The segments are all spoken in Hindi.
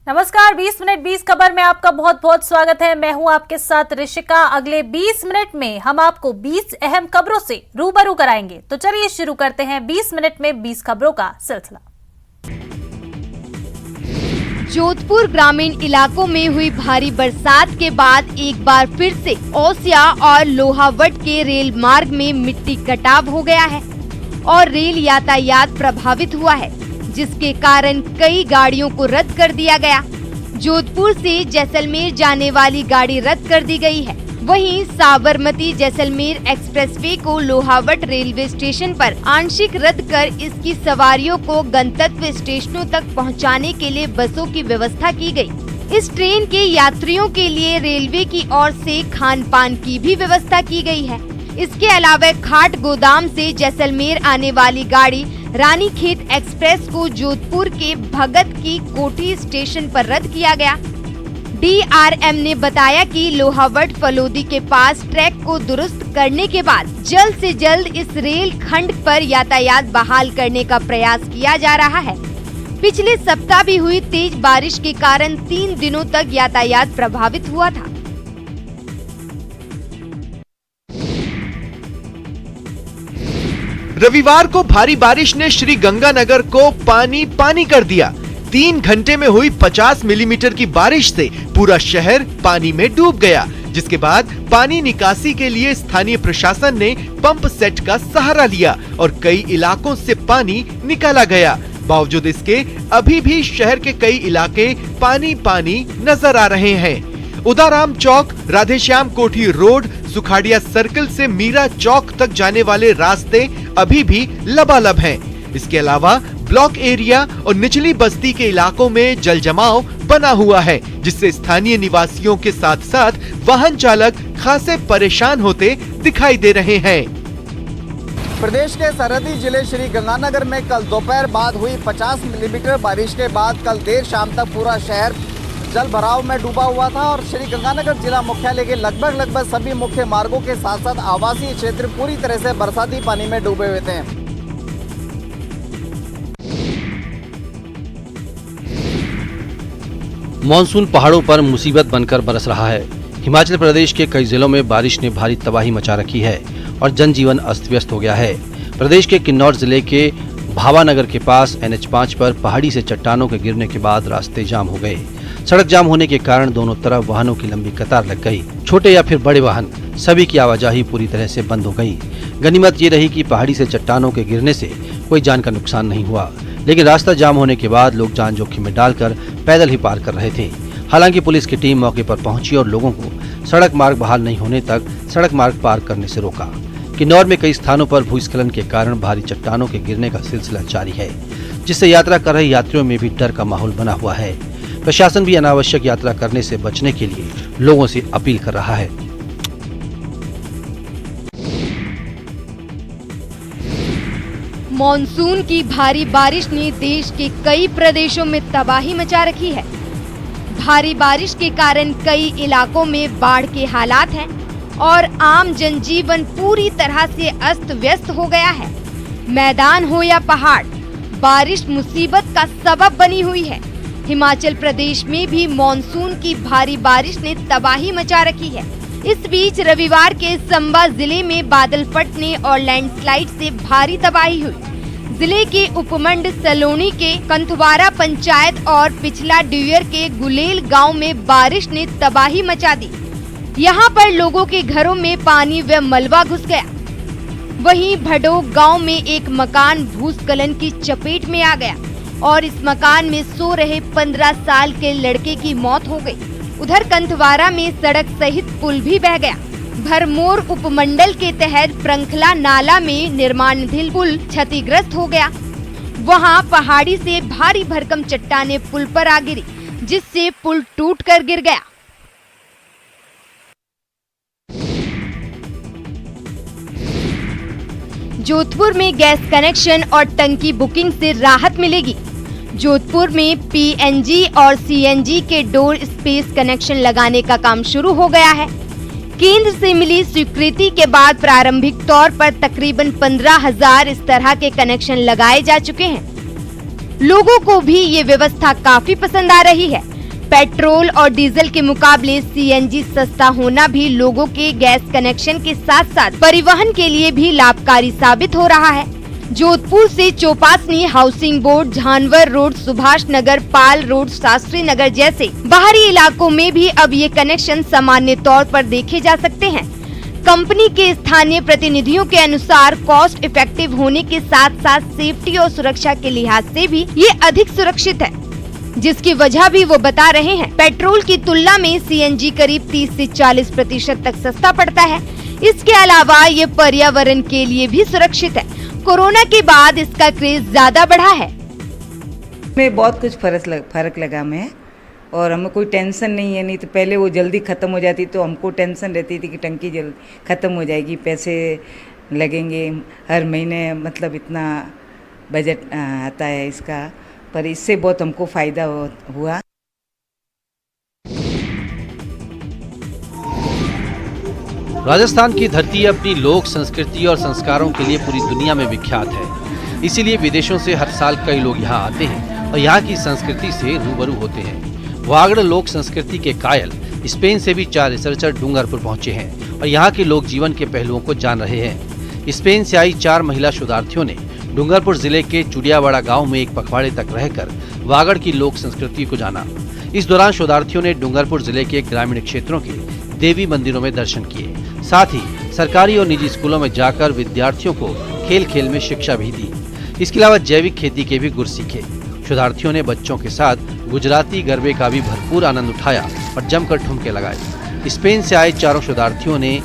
नमस्कार, 20 मिनट 20 खबर में आपका बहुत बहुत स्वागत है। मैं हूं आपके साथ ऋषिका। अगले 20 मिनट में हम आपको 20 अहम खबरों से रूबरू कराएंगे। तो चलिए शुरू करते हैं 20 मिनट में 20 खबरों का सिलसिला। जोधपुर ग्रामीण इलाकों में हुई भारी बरसात के बाद एक बार फिर से ओसिया और लोहावट के रेल मार्ग में मिट्टी कटाव हो गया है और रेल यातायात प्रभावित हुआ है, जिसके कारण कई गाड़ियों को रद्द कर दिया गया। जोधपुर से जैसलमेर जाने वाली गाड़ी रद्द कर दी गई है। वहीं साबरमती जैसलमेर एक्सप्रेसवे को लोहावट रेलवे स्टेशन पर आंशिक रद्द कर इसकी सवारियों को गंतव्य स्टेशनों तक पहुंचाने के लिए बसों की व्यवस्था की गई। इस ट्रेन के यात्रियों के लिए रेलवे की ओर से खान पान की भी व्यवस्था की गई है। इसके अलावा खाट गोदाम से जैसलमेर आने वाली गाड़ी रानीखेत एक्सप्रेस को जोधपुर के भगत की कोठी स्टेशन पर रद्द किया गया। DRM ने बताया कि लोहावट फलोदी के पास ट्रैक को दुरुस्त करने के बाद जल्द से जल्द इस रेल खंड पर यातायात बहाल करने का प्रयास किया जा रहा है। पिछले सप्ताह भी हुई तेज बारिश के कारण 3 दिनों तक यातायात प्रभावित हुआ था। रविवार को भारी बारिश ने श्री गंगानगर को पानी पानी कर दिया। 3 घंटे में हुई 50 मिलीमीटर की बारिश से पूरा शहर पानी में डूब गया, जिसके बाद पानी निकासी के लिए स्थानीय प्रशासन ने पंप सेट का सहारा लिया और कई इलाकों से पानी निकाला गया। बावजूद इसके अभी भी शहर के कई इलाके पानी पानी नजर आ रहे हैं। उदाराम चौक, राधेश्याम कोठी रोड, सुखाड़िया सर्कल से मीरा चौक तक जाने वाले रास्ते अभी भी लबालब हैं। इसके अलावा ब्लॉक एरिया और निचली बस्ती के इलाकों में जल जमाव बना हुआ है, जिससे स्थानीय निवासियों के साथ साथ वाहन चालक खासे परेशान होते दिखाई दे रहे हैं। प्रदेश के सरहदी जिले श्री गंगानगर में कल दोपहर बाद हुई 50 मिलीमीटर बारिश के बाद कल देर शाम तक पूरा शहर जल भराव में डूबा हुआ था और श्री गंगानगर जिला मुख्यालय के लगभग सभी मुख्य मार्गों के साथ साथ आवासीय क्षेत्र पूरी तरह से बरसाती पानी में डूबे हुए थे। मॉनसून पहाड़ों पर मुसीबत बनकर बरस रहा है। हिमाचल प्रदेश के कई जिलों में बारिश ने भारी तबाही मचा रखी है और जनजीवन अस्त व्यस्त हो गया है। प्रदेश के किन्नौर जिले के भावानगर के पास NH5 पर पहाड़ी से चट्टानों के गिरने के बाद रास्ते जाम हो गए। सड़क जाम होने के कारण दोनों तरफ वाहनों की लंबी कतार लग गई। छोटे या फिर बड़े वाहन, सभी की आवाजाही पूरी तरह से बंद हो गई। गनीमत ये रही कि पहाड़ी से चट्टानों के गिरने से कोई जान का नुकसान नहीं हुआ, लेकिन रास्ता जाम होने के बाद लोग जान जोखिम में डालकर पैदल ही पार कर रहे थे। हालांकि पुलिस की टीम मौके पर पहुंची और लोगों को सड़क मार्ग बहाल नहीं होने तक सड़क मार्ग पार करने से रोका। किन्नौर में कई स्थानों पर भूस्खलन के कारण भारी चट्टानों के गिरने का सिलसिला जारी है, जिससे यात्रा कर रहे यात्रियों में भी डर का माहौल बना हुआ है। प्रशासन भी अनावश्यक यात्रा करने से बचने के लिए लोगों से अपील कर रहा है। मॉनसून की भारी बारिश ने देश के कई प्रदेशों में तबाही मचा रखी है। भारी बारिश के कारण कई इलाकों में बाढ़ के हालात हैं और आम जनजीवन पूरी तरह से अस्त व्यस्त हो गया है। मैदान हो या पहाड़, बारिश मुसीबत का सबब बनी हुई है। हिमाचल प्रदेश में भी मॉनसून की भारी बारिश ने तबाही मचा रखी है। इस बीच रविवार के संबा जिले में बादल फटने और लैंडस्लाइड से भारी तबाही हुई। जिले के उपमंड सलोनी के कंथवारा पंचायत और पिछला ड्यूयर के गुलेल गांव में बारिश ने तबाही मचा दी। यहां पर लोगों के घरों में पानी व मलबा घुस गया। वहीं भडोग गांव में एक मकान भूस्खलन की चपेट में आ गया और इस मकान में सो रहे 15 साल के लड़के की मौत हो गई। उधर कंथवारा में सड़क सहित पुल भी बह गया। भरमौर उपमंडल के तहत प्रंखला नाला में निर्माणाधीन पुल क्षतिग्रस्त हो गया। वहां पहाड़ी से भारी भरकम चट्टानें पुल पर आ गिरी, जिससे पुल टूटकर गिर गया। जोधपुर में गैस कनेक्शन और टंकी बुकिंग से राहत मिलेगी। जोधपुर में PNG और CNG के डोर स्पेस कनेक्शन लगाने का काम शुरू हो गया है। केंद्र से मिली स्वीकृति के बाद प्रारंभिक तौर पर तकरीबन 15,000 इस तरह के कनेक्शन लगाए जा चुके हैं। लोगों को भी ये व्यवस्था काफी पसंद आ रही है। पेट्रोल और डीजल के मुकाबले सीएनजी सस्ता होना भी लोगों के गैस कनेक्शन के साथ साथ परिवहन के लिए भी लाभकारी साबित हो रहा है। जोधपुर से Chopasni, housing board, Jhanwar road, Subhash Nagar, Pal road, Shastri Nagar जैसे बाहरी इलाकों में भी अब ये कनेक्शन सामान्य तौर पर देखे जा सकते हैं। कंपनी के स्थानीय प्रतिनिधियों के अनुसार कॉस्ट इफेक्टिव होने के साथ साथ सेफ्टी और सुरक्षा के लिहाज से भी ये अधिक सुरक्षित है, जिसकी वजह भी वो बता रहे हैं। पेट्रोल की तुलना में सीएनजी करीब 30 से 40% तक सस्ता पड़ता है। इसके अलावा ये पर्यावरण के लिए भी सुरक्षित है। कोरोना के बाद इसका क्रेज ज्यादा बढ़ा है। में बहुत कुछ फर्क लगा मैं, और हमें कोई टेंशन नहीं है। नहीं तो पहले वो जल्दी ख़त्म हो जाती तो हमको टेंशन रहती थी कि टंकी जल्दी ख़त्म हो जाएगी, पैसे लगेंगे हर महीने, मतलब इतना बजट आता है इसका। पर इससे बहुत हमको फ़ायदा हुआ। राजस्थान की धरती अपनी लोक संस्कृति और संस्कारों के लिए पूरी दुनिया में विख्यात है। इसीलिए विदेशों से हर साल कई लोग यहाँ आते हैं और यहाँ की संस्कृति से रूबरू होते हैं। वागड़ लोक संस्कृति के कायल स्पेन से भी 4 रिसर्चर डूंगरपुर पहुँचे हैं और यहाँ के लोक जीवन के पहलुओं को जान रहे हैं। स्पेन से आई 4 महिला शोधार्थियों ने डूंगरपुर जिले के चुड़ियावाड़ा गाँव में एक पखवाड़े तक रहकर वागड़ की लोक संस्कृति को जाना। इस दौरान शोधार्थियों ने डूंगरपुर जिले के ग्रामीण क्षेत्रों के देवी मंदिरों में दर्शन किए, साथ ही सरकारी और निजी स्कूलों में जाकर विद्यार्थियों को खेल खेल में शिक्षा भी दी। इसके अलावा जैविक खेती के भी गुर सीखे। शोधार्थियों ने बच्चों के साथ गुजराती गरबे का भी भरपूर आनंद उठाया और जमकर ठुमके लगाए। स्पेन से आए चारों शोधार्थियों ने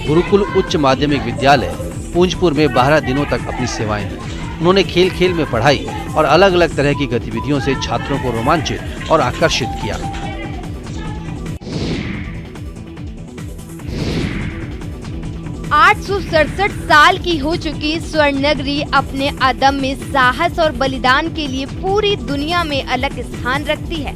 गुरुकुल उच्च माध्यमिक विद्यालय पूंजपुर में 12 दिनों तक अपनी सेवाएं दी। उन्होंने खेल खेल में पढ़ाई और अलग अलग तरह की गतिविधियों से छात्रों को रोमांचित और आकर्षित किया। 867 साल की हो चुकी स्वर्ण नगरी अपने अदम्य साहस और बलिदान के लिए पूरी दुनिया में अलग स्थान रखती है।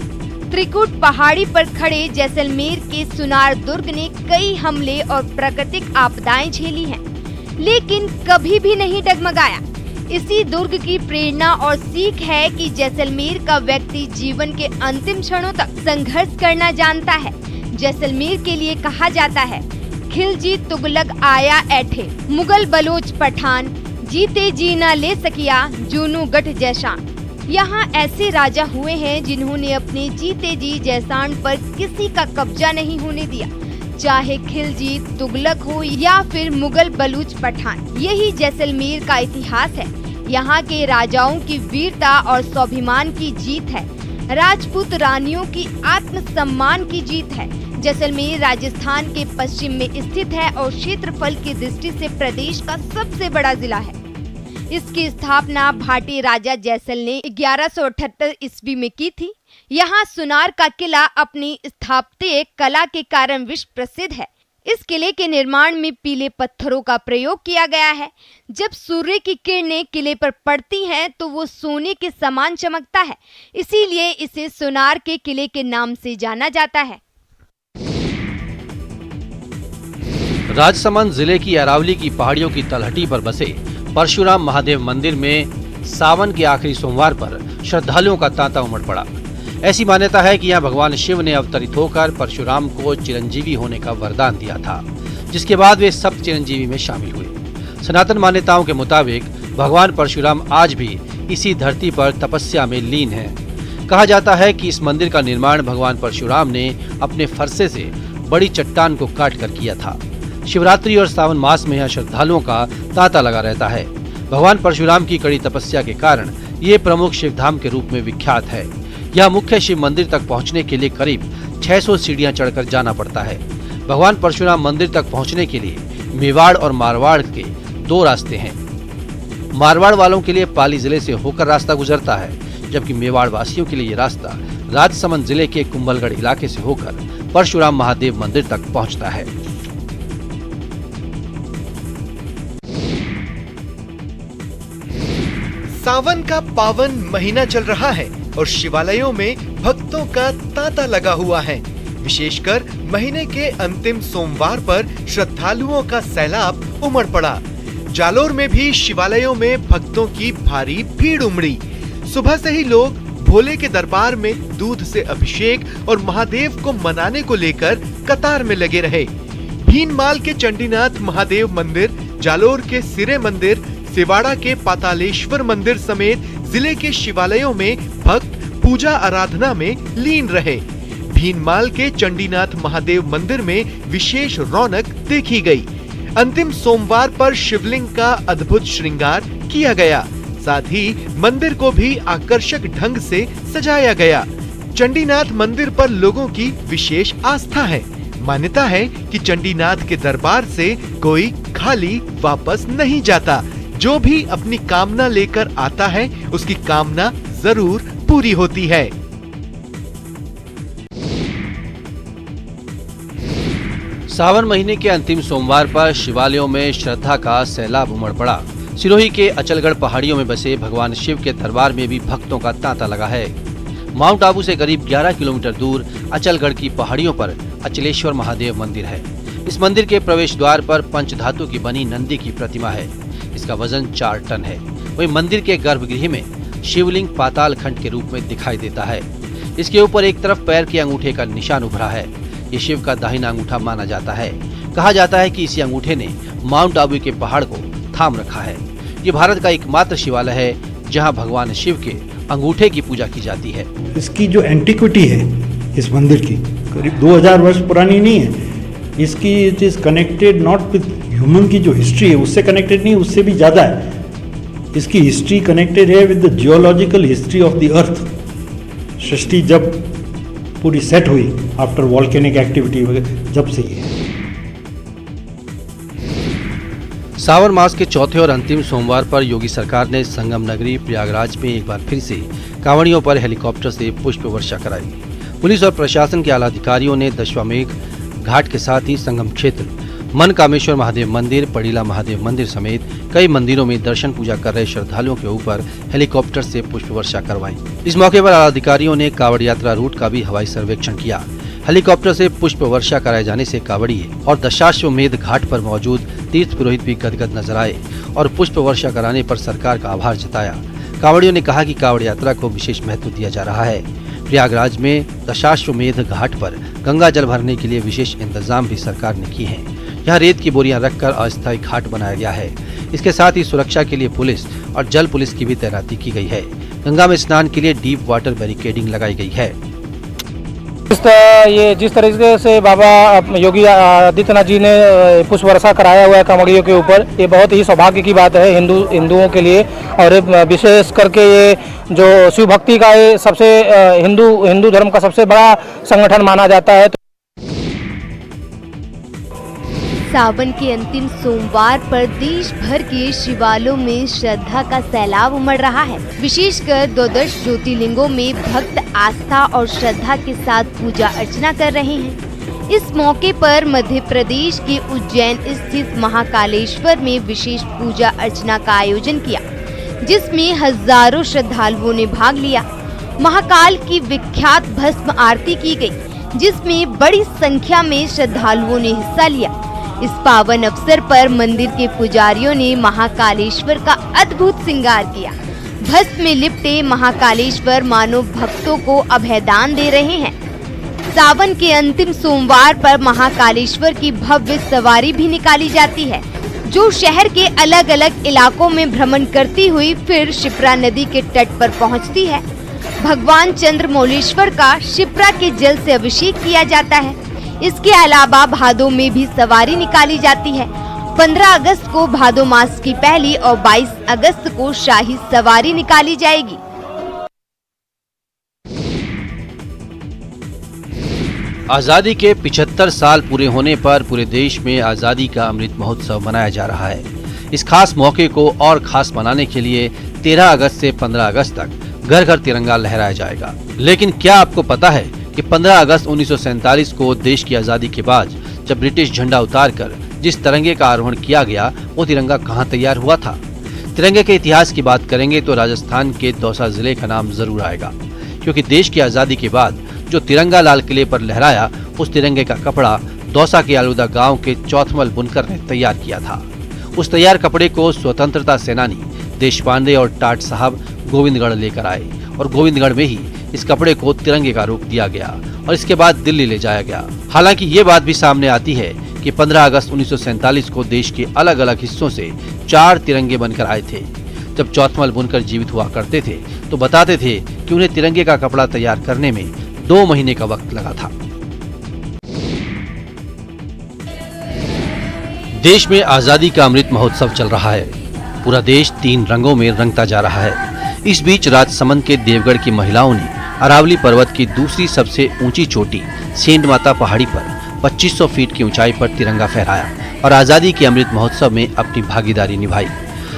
त्रिकुट पहाड़ी पर खड़े जैसलमेर के सुनार दुर्ग ने कई हमले और प्राकृतिक आपदाएं झेली हैं, लेकिन कभी भी नहीं डगमगाया। इसी दुर्ग की प्रेरणा और सीख है कि जैसलमेर का व्यक्ति जीवन के अंतिम क्षणों तक संघर्ष करना जानता है। जैसलमेर के लिए कहा जाता है, खिलजी तुगलक आया ऐठे, मुगल बलोच पठान, जीते जी न ले सकिया, जूनू गठ जैसान। यहाँ ऐसे राजा हुए हैं जिन्होंने अपने जीते जी जैसान पर किसी का कब्जा नहीं होने दिया, चाहे खिलजी तुगलक हो या फिर मुगल बलूच पठान। यही जैसलमेर का इतिहास है। यहाँ के राजाओं की वीरता और स्वाभिमान की जीत है, राजपूत रानियों की आत्मसम्मान की जीत है। जैसलमेर राजस्थान के पश्चिम में स्थित है और क्षेत्रफल की दृष्टि से प्रदेश का सबसे बड़ा जिला है। इसकी स्थापना भाटी राजा जैसल ने 1178 ईस्वी में की थी। यहाँ सुनार का किला अपनी स्थापत्य कला के कारण विश्व प्रसिद्ध है। इस किले के निर्माण में पीले पत्थरों का प्रयोग किया गया है। जब सूर्य की किरणें किले पर पड़ती हैं तो वो सोने के समान चमकता है, इसीलिए इसे सुनार के किले के नाम से जाना जाता है। राजसमंद जिले की अरावली की पहाड़ियों की तलहटी पर बसे परशुराम महादेव मंदिर में सावन के आखिरी सोमवार पर श्रद्धालुओं का तांता उमड़ पड़ा। ऐसी मान्यता है कि यहाँ भगवान शिव ने अवतरित होकर परशुराम को चिरंजीवी होने का वरदान दिया था, जिसके बाद वे सब चिरंजीवी में शामिल हुए। सनातन मान्यताओं के मुताबिक भगवान परशुराम आज भी इसी धरती पर तपस्या में लीन है। कहा जाता है कि इस मंदिर का निर्माण भगवान परशुराम ने अपने फरसे से बड़ी चट्टान को काट कर किया था। शिवरात्रि और सावन मास में यहाँ श्रद्धालुओं का तांता लगा रहता है। भगवान परशुराम की कड़ी तपस्या के कारण ये प्रमुख शिवधाम के रूप में विख्यात है। यह मुख्य शिव मंदिर तक पहुँचने के लिए करीब 600 सीढ़ियाँ चढ़कर जाना पड़ता है। भगवान परशुराम मंदिर तक पहुँचने के लिए मेवाड़ और मारवाड़ के 2 रास्ते हैं। मारवाड़ वालों के लिए पाली जिले से होकर रास्ता गुजरता है, जबकि मेवाड़ वासियों के लिए ये रास्ता राजसमंद जिले के कुंभलगढ़ इलाके से होकर परशुराम महादेव मंदिर तक पहुँचता है। सावन का पावन महीना चल रहा है और शिवालयों में भक्तों का तांता लगा हुआ है। विशेषकर महीने के अंतिम सोमवार पर श्रद्धालुओं का सैलाब उमड़ पड़ा। जालोर में भी शिवालयों में भक्तों की भारी भीड़ उमड़ी। सुबह से ही लोग भोले के दरबार में दूध से अभिषेक और महादेव को मनाने को लेकर कतार में लगे रहे। भीनमाल के चंडीनाथ महादेव मंदिर, जालोर के सिरे मंदिर, सिवाड़ा के पातालेश्वर मंदिर समेत जिले के शिवालयों में भक्त पूजा आराधना में लीन रहे। भीनमाल के चंडीनाथ महादेव मंदिर में विशेष रौनक देखी गई। अंतिम सोमवार पर शिवलिंग का अद्भुत श्रृंगार किया गया। साथ ही मंदिर को भी आकर्षक ढंग से सजाया गया। चंडीनाथ मंदिर पर लोगों की विशेष आस्था है। मान्यता है कि चंडीनाथ के दरबार से कोई खाली वापस नहीं जाता। जो भी अपनी कामना लेकर आता है उसकी कामना जरूर पूरी होती है। सावन महीने के अंतिम सोमवार पर शिवालयों में श्रद्धा का सैलाब उमड़ पड़ा। सिरोही के अचलगढ़ पहाड़ियों में बसे भगवान शिव के दरबार में भी भक्तों का तांता लगा है। माउंट आबू से करीब 11 किलोमीटर दूर अचलगढ़ की पहाड़ियों पर अचलेश्वर महादेव मंदिर है। इस मंदिर के प्रवेश द्वार पर पंचधातु की बनी नंदी की प्रतिमा है। इसका वजन 4 टन है। वहीं मंदिर के गर्भगृह में शिवलिंग पाताल खंड के रूप में दिखाई देता है। इसके ऊपर एक तरफ पैर के अंगूठे का निशान उभरा है। ये शिव का दाहिना अंगूठा माना जाता है। कहा जाता है कि इसी अंगूठे ने माउंट आबू के पहाड़ को थाम रखा है। ये भारत का एकमात्र शिवालय है जहां भगवान शिव के अंगूठे की पूजा की जाती है। इसकी जो एंटिक्विटी है इस मंदिर की करीब 2000 वर्ष पुरानी नहीं है। इसकी it is connected not with human की जो हिस्ट्री है उससे कनेक्टेड नहीं, उससे भी ज़्यादा है। इसकी हिस्ट्री कनेक्टेड है with the geological history of the earth. सृष्टि जब पूरी सेट हुई आफ्टर वॉल्केनिक एक्टिविटी वगैरह जब से ही है। सावन मास के चौथे और अंतिम सोमवार पर योगी सरकार ने संगम नगरी प्रयागराज में एक बार फिर से कांवड़ियों पर हेलीकॉप्टर से पुष्प वर्षा कराई। पुलिस और प्रशासन के आला अधिकारियों ने दशवामेघ घाट के साथ ही संगम क्षेत्र, मनकामेश्वर महादेव मंदिर, पड़ीला महादेव मंदिर समेत कई मंदिरों में दर्शन पूजा कर रहे श्रद्धालुओं के ऊपर हेलीकॉप्टर से पुष्प वर्षा करवाई। इस मौके पर आला अधिकारियों ने कांवड़ यात्रा रूट का भी हवाई सर्वेक्षण किया। हेलीकॉप्टर से पुष्प वर्षा कराए जाने से कांवड़िए और दशाश्वमेध घाट पर मौजूद तीर्थ पुरोहित भी गदगद नजर आए और पुष्प वर्षा कराने पर सरकार का आभार जताया। कांवड़ियों ने कहा कि कांवड़ यात्रा को विशेष महत्व दिया जा रहा है। प्रयागराज में दशाश्वमेध घाट पर गंगा जल भरने के लिए विशेष इंतजाम भी सरकार ने किए हैं। यहाँ रेत की बोरियां रखकर अस्थायी घाट बनाया गया है। इसके साथ ही सुरक्षा के लिए पुलिस और जल पुलिस की भी तैनाती की गई है। गंगा में स्नान के लिए डीप वाटर बैरिकेडिंग लगाई गई है। ये जिस तरीके से बाबा योगी आदित्यनाथ जी ने पुष्प वर्षा कराया हुआ है कांवड़ियों के ऊपर, ये बहुत ही सौभाग्य की बात है हिंदुओं के लिए। और विशेष करके ये जो शिव भक्ति का ये सबसे हिंदू धर्म का सबसे बड़ा संगठन माना जाता है। सावन के अंतिम सोमवार पर देश भर के शिवालयों में श्रद्धा का सैलाब उमड़ रहा है। विशेषकर द्वादश ज्योतिर्लिंगों में भक्त आस्था और श्रद्धा के साथ पूजा अर्चना कर रहे हैं। इस मौके पर मध्य प्रदेश के उज्जैन स्थित महाकालेश्वर में विशेष पूजा अर्चना का आयोजन किया, जिसमें हजारों श्रद्धालुओं ने भाग लिया। महाकाल की विख्यात भस्म आरती की गई, जिसमें बड़ी संख्या में श्रद्धालुओं ने हिस्सा लिया। इस पावन अवसर पर मंदिर के पुजारियों ने महाकालेश्वर का अद्भुत श्रृंगार किया। भस्म में लिपटे महाकालेश्वर मानो भक्तों को अभयदान दे रहे हैं। सावन के अंतिम सोमवार पर महाकालेश्वर की भव्य सवारी भी निकाली जाती है, जो शहर के अलग अलग इलाकों में भ्रमण करती हुई फिर शिप्रा नदी के तट पर पहुंचती है। भगवान चंद्रमौलेश्वर का शिप्रा के जल से अभिषेक किया जाता है। इसके अलावा भादो में भी सवारी निकाली जाती है। 15 अगस्त को भादो मास की पहली और 22 अगस्त को शाही सवारी निकाली जाएगी। आजादी के 75 साल पूरे होने पर पूरे देश में आजादी का अमृत महोत्सव मनाया जा रहा है। इस खास मौके को और खास बनाने के लिए 13 अगस्त से 15 अगस्त तक घर घर तिरंगा लहराया जाएगा। लेकिन क्या आपको पता है कि 15 अगस्त 1947 को देश की आजादी के बाद जब ब्रिटिश झंडा उतारकर जिस तिरंगे का आरोहण किया गया, वो तिरंगा कहाँ तैयार हुआ था? तिरंगे के इतिहास की बात करेंगे तो राजस्थान के दौसा जिले का नाम जरूर आएगा, क्योंकि देश की आजादी के बाद जो तिरंगा लाल किले पर लहराया, उस तिरंगे का कपड़ा दौसा के आलूदा गांव के चौथमल बुनकर ने तैयार किया था। उस तैयार कपड़े को स्वतंत्रता सेनानी देशपांडे और टाट साहब गोविंदगढ़ लेकर आए और गोविंदगढ़ में ही इस कपड़े को तिरंगे का रूप दिया गया और इसके बाद दिल्ली ले जाया गया। हालांकि ये बात भी सामने आती है कि 15 अगस्त 1947 को देश के अलग अलग हिस्सों से 4 तिरंगे बनकर आए थे। जब चौथमल बुनकर जीवित हुआ करते थे तो बताते थे कि उन्हें तिरंगे का कपड़ा तैयार करने में 2 महीने का वक्त लगा था। देश में आजादी का अमृत महोत्सव चल रहा है। पूरा देश 3 रंगों में रंगता जा रहा है। इस बीच राजसमंद के देवगढ़ की महिलाओं ने अरावली पर्वत की दूसरी सबसे ऊंची चोटी सेंध माता पहाड़ी पर 2500 फीट की ऊंचाई पर तिरंगा फहराया और आजादी के अमृत महोत्सव में अपनी भागीदारी निभाई।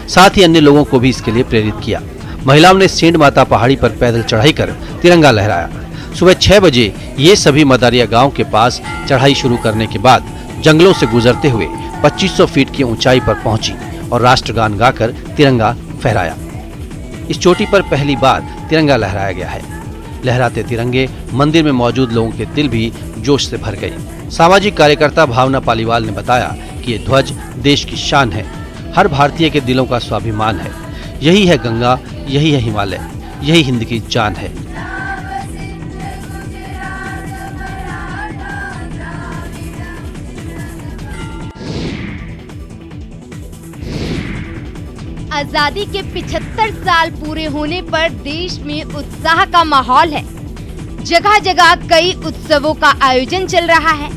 साथ ही अन्य लोगों को भी इसके लिए प्रेरित किया। महिलाओं ने सेंध माता पहाड़ी पर पैदल चढ़ाई कर तिरंगा लहराया। सुबह 6 बजे ये सभी मदारिया गांव के पास चढ़ाई शुरू करने के बाद जंगलों से गुजरते हुए 2500 फीट की ऊंचाई पर पहुंची और राष्ट्रगान गाकर तिरंगा फहराया। इस चोटी पर पहली बार तिरंगा लहराया गया है। लहराते तिरंगे मंदिर में मौजूद लोगों के दिल भी जोश से भर गए। सामाजिक कार्यकर्ता भावना पालीवाल ने बताया कि ये ध्वज देश की शान है, हर भारतीय के दिलों का स्वाभिमान है। यही है गंगा, यही है हिमालय, यही हिंद की जान है। आजादी के 75 साल पूरे होने पर देश में उत्साह का माहौल है। जगह जगह कई उत्सवों का आयोजन चल रहा है।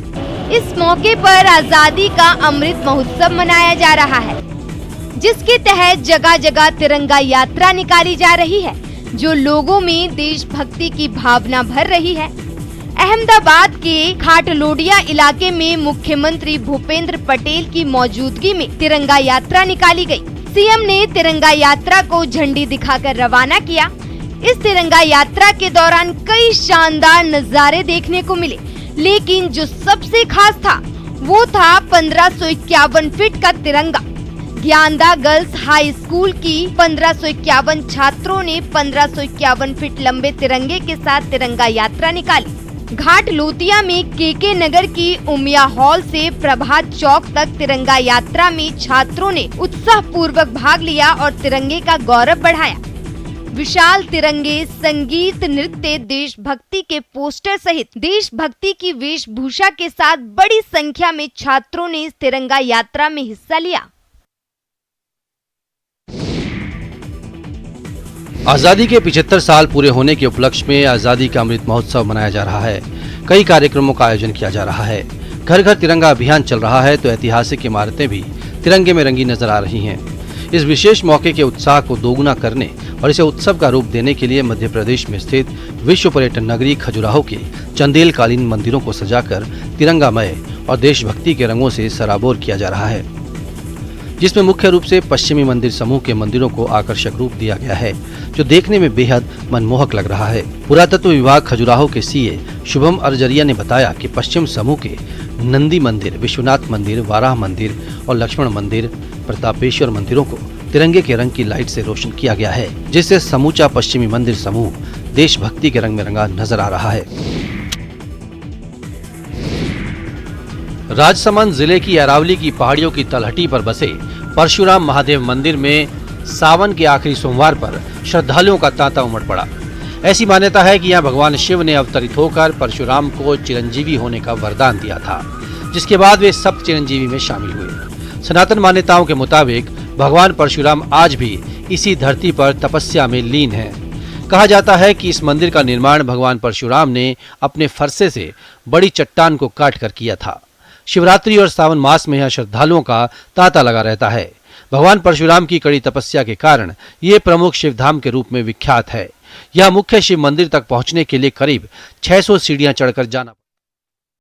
इस मौके पर आजादी का अमृत महोत्सव मनाया जा रहा है, जिसके तहत जगह जगह तिरंगा यात्रा निकाली जा रही है, जो लोगों में देशभक्ति की भावना भर रही है। अहमदाबाद के खाटलोडिया इलाके में मुख्यमंत्री भूपेंद्र पटेल की मौजूदगी में तिरंगा यात्रा निकाली गई। सीएम ने तिरंगा यात्रा को झंडी दिखाकर रवाना किया। इस तिरंगा यात्रा के दौरान कई शानदार नजारे देखने को मिले, लेकिन जो सबसे खास था वो था 1551 फीट का तिरंगा। ज्ञानदा गर्ल्स हाई स्कूल की 1551 छात्रों ने 1551 फीट लंबे तिरंगे के साथ तिरंगा यात्रा निकाली। घाट लोतिया में केके नगर की उमिया हॉल से प्रभात चौक तक तिरंगा यात्रा में छात्रों ने उत्साह पूर्वक भाग लिया और तिरंगे का गौरव बढ़ाया। विशाल तिरंगे, संगीत, नृत्य, देशभक्ति के पोस्टर सहित देशभक्ति की वेशभूषा के साथ बड़ी संख्या में छात्रों ने इस तिरंगा यात्रा में हिस्सा लिया। आजादी के 75 साल पूरे होने के उपलक्ष्य में आजादी का अमृत महोत्सव मनाया जा रहा है। कई कार्यक्रमों का आयोजन किया जा रहा है। घर घर तिरंगा अभियान चल रहा है तो ऐतिहासिक इमारतें भी तिरंगे में रंगी नजर आ रही हैं। इस विशेष मौके के उत्साह को दोगुना करने और इसे उत्सव का रूप देने के लिए मध्य प्रदेश में स्थित विश्व पर्यटन नगरी खजुराहो के चंदेल कालीन मंदिरों को सजाकर तिरंगामय और देशभक्ति के रंगों से सराबोर किया जा रहा है, जिसमें मुख्य रूप से पश्चिमी मंदिर समूह के मंदिरों को आकर्षक रूप दिया गया है, जो देखने में बेहद मनमोहक लग रहा है। पुरातत्व विभाग खजुराहो के सीए शुभम अर्जरिया ने बताया कि पश्चिम समूह के नंदी मंदिर, विश्वनाथ मंदिर, वाराह मंदिर और लक्ष्मण मंदिर, प्रतापेश्वर मंदिरों को तिरंगे के रंग की लाइट से रोशन किया गया है, जिससे समूचा पश्चिमी मंदिर समूह देशभक्ति के रंग में रंगा नजर आ रहा है। राजसमंद जिले की अरावली की पहाड़ियों की तलहटी पर बसे परशुराम महादेव मंदिर में सावन के आखिरी सोमवार पर श्रद्धालुओं का तांता उमड़ पड़ा। ऐसी मान्यता है कि यहाँ भगवान शिव ने अवतरित होकर परशुराम को चिरंजीवी होने का वरदान दिया था, जिसके बाद वे सप्त चिरंजीवी में शामिल हुए। सनातन मान्यताओं के मुताबिक भगवान परशुराम आज भी इसी धरती पर तपस्या में लीन हैं। कहा जाता है कि इस मंदिर का निर्माण भगवान परशुराम ने अपने फरसे से बड़ी चट्टान को काट कर किया था। शिवरात्रि और सावन मास में यह श्रद्धालुओं का तांता लगा रहता है। भगवान परशुराम की कड़ी तपस्या के कारण ये प्रमुख शिवधाम के रूप में विख्यात है। यह मुख्य शिव मंदिर तक पहुंचने के लिए करीब 600 सीढ़ियां चढ़कर जाना